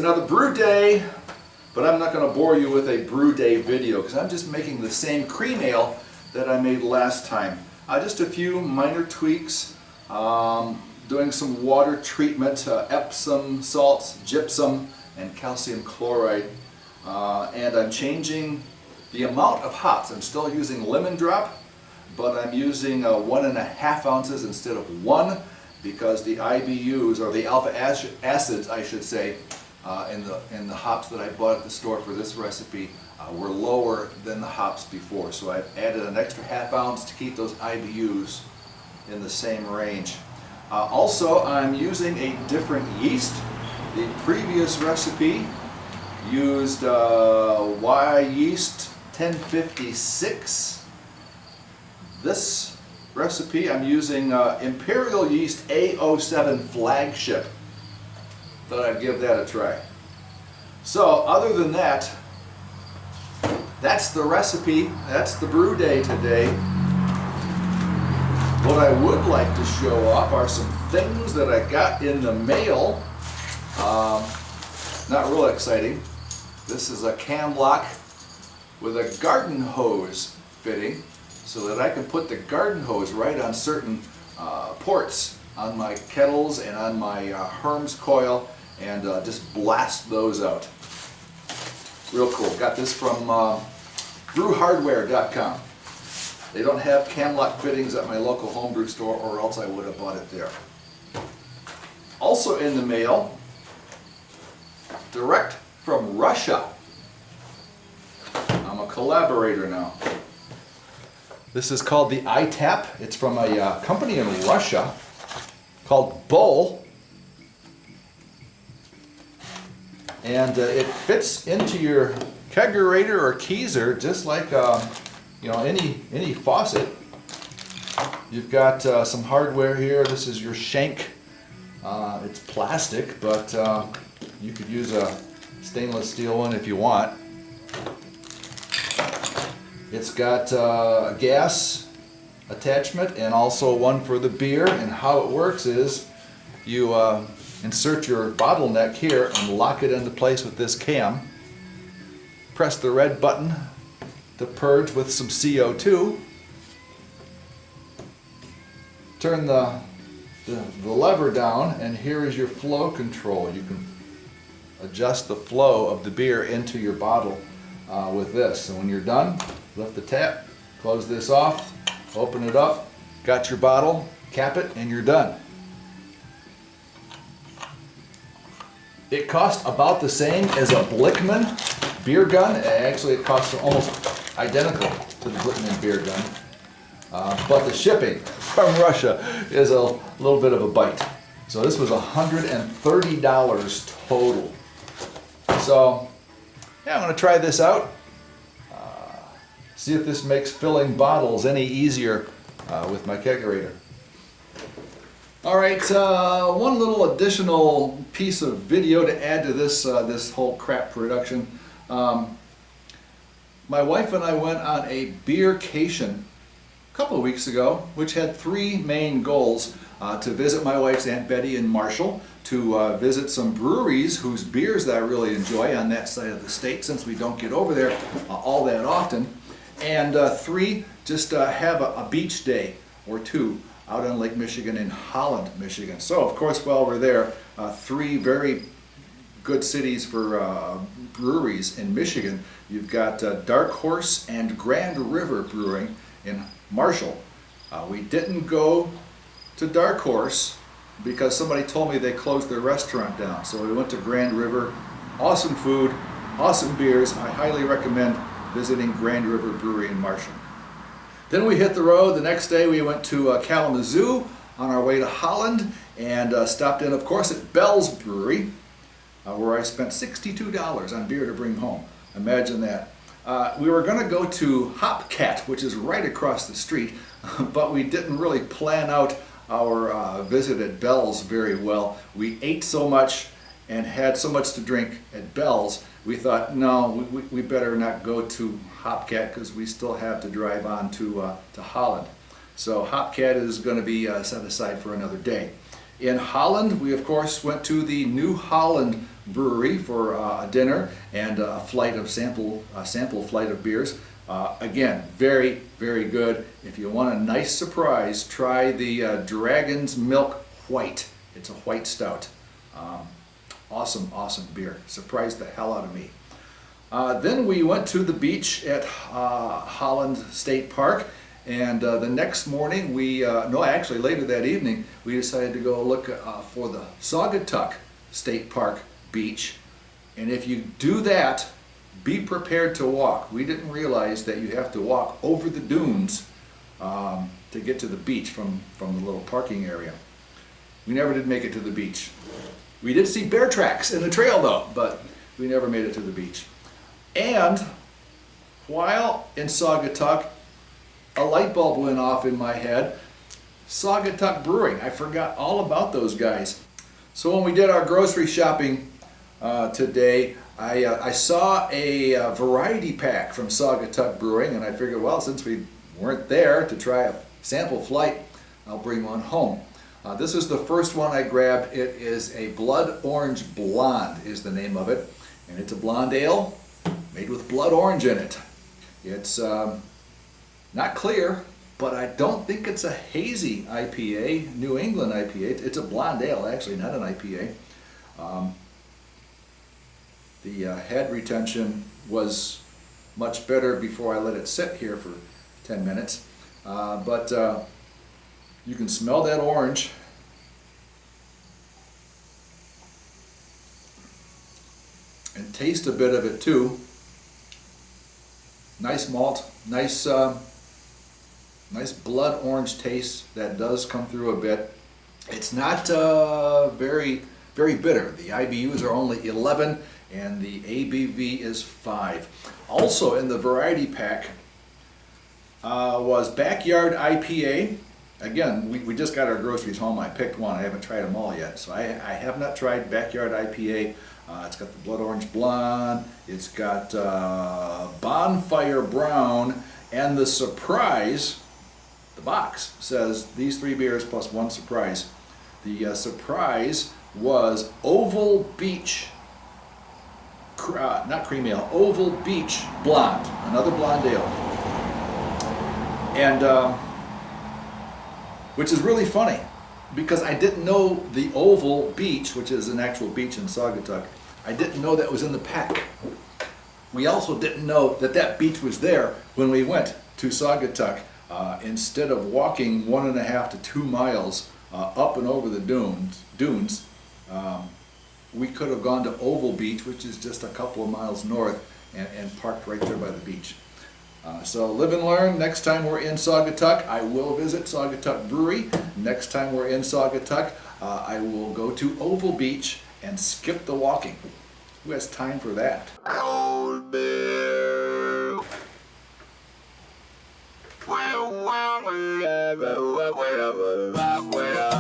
another brew day, but I'm not going to bore you with a brew day video because I'm just making the same cream ale that I made last time. Just a few minor tweaks, doing some water treatment, Epsom salts, gypsum, and calcium chloride. And I'm changing the amount of hops. I'm still using lemon drop, but I'm using 1.5 ounces instead of 1 because the IBUs, or the alpha acids I should say, in the hops that I bought at the store for this recipe were lower than the hops before. So I've added an extra ½ ounce to keep those IBUs in the same range. Also, I'm using a different yeast. The previous recipe used Y yeast 1056. This recipe I'm using Imperial yeast A07 flagship. Thought I'd give that a try. So other than that, that's the recipe, that's the brew day today. What I would like to show off are some things that I got in the mail. Not real exciting. This is a cam lock with a garden hose fitting so that I can put the garden hose right on certain ports on my kettles and on my Herms coil and just blast those out. Real cool. Got this from brewhardware.com. They don't have cam lock fittings at my local homebrew store, or else I would have bought it there. Also in the mail, direct from Russia. I'm a collaborator now. This is called the iTap. It's from a company in Russia called Bull. And it fits into your kegerator or keezer just like any faucet. You've got some hardware here. This is your shank. It's plastic, but you could use a stainless steel one if you want. It's got a gas attachment and also one for the beer, and how it works is you insert your bottleneck here and lock it into place with this cam. Press the red button to purge with some CO2. Turn the lever down, and here is your flow control. You can adjust the flow of the beer into your bottle with this. And when you're done, lift the tap, close this off, open it up, got your bottle, cap it, and you're done. It costs about the same as a Blickman beer gun. Actually, it costs almost identical to the Blickman beer gun. But the shipping from Russia is a little bit of a bite. So this was $130 total. So yeah, I'm going to try this out. See if this makes filling bottles any easier with my kegerator. Alright, one little additional piece of video to add to this, this whole crap production. My wife and I went on a beercation a couple of weeks ago, which had 3 main goals. To visit my wife's Aunt Betty in Marshall, to visit some breweries whose beers that I really enjoy on that side of the state, since we don't get over there all that often, and 3, just have a beach day or 2 out on Lake Michigan in Holland, Michigan. So of course while we're there, 3 very good cities for breweries in Michigan. You've got Dark Horse and Grand River Brewing in Marshall. We didn't go to Dark Horse because somebody told me they closed their restaurant down. So we went to Grand River. Awesome food, awesome beers. I highly recommend visiting Grand River Brewery in Marshall. Then we hit the road. The next day we went to Kalamazoo on our way to Holland and stopped in, of course, at Bell's Brewery, where I spent $62 on beer to bring home. Imagine that. We were going to go to Hopcat, which is right across the street, but we didn't really plan out our visit at Bell's very well. We ate so much and had so much to drink at Bell's, we thought, no, we better not go to Hopcat because we still have to drive on to Holland. So Hopcat is going to be set aside for another day. In Holland, we of course went to the New Holland brewery for a dinner and a flight of sample flight of beers. Again, very, very good. If you want a nice surprise, try the Dragon's Milk White. It's a white stout. Awesome, awesome beer. Surprised the hell out of me. Then we went to the beach at Holland State Park, and the next morning actually later that evening, we decided to go look for the Saugatuck State Park beach. And if you do that, be prepared to walk. We didn't realize that you have to walk over the dunes to get to the beach from the little parking area. We never did make it to the beach. We did see bear tracks in the trail though, but we never made it to the beach. And while in Saugatuck, a light bulb went off in my head. Saugatuck Brewing, I forgot all about those guys. So when we did our grocery shopping today, I saw a variety pack from Saugatuck Brewing, and I figured, well, since we weren't there to try a sample flight, I'll bring one home. This is the first one I grabbed. It is a Blood Orange Blonde is the name of it, and it's a blonde ale made with blood orange in it. It's not clear, but I don't think it's a hazy IPA, New England IPA. It's a blonde ale, actually, not an IPA. The head retention was much better before I let it sit here for 10 minutes. But you can smell that orange. And taste a bit of it too. Nice malt, nice blood orange taste that does come through a bit. It's not very bitter. The IBUs are only 11 and the ABV is 5. Also in the variety pack was Backyard IPA. Again, we just got our groceries home. I picked one. I haven't tried them all yet. So I have not tried Backyard IPA. It's got the Blood Orange Blonde. It's got Bonfire Brown. And the surprise, the box says these 3 beers plus 1 surprise. The surprise was Oval Beach, not cream ale, Oval Beach Blonde, another blonde ale. And which is really funny because I didn't know the Oval Beach, which is an actual beach in Saugatuck, I didn't know that was in the pack. We also didn't know that that beach was there when we went to Saugatuck. Instead of walking 1.5 to 2 miles up and over the dunes, we could have gone to Oval Beach, which is just a couple of miles north, and parked right there by the beach. So live and learn. Next time we're in Saugatuck, I will visit Saugatuck Brewery. Next time we're in Saugatuck, I will go to Oval Beach and skip the walking. Who has time for that? Well,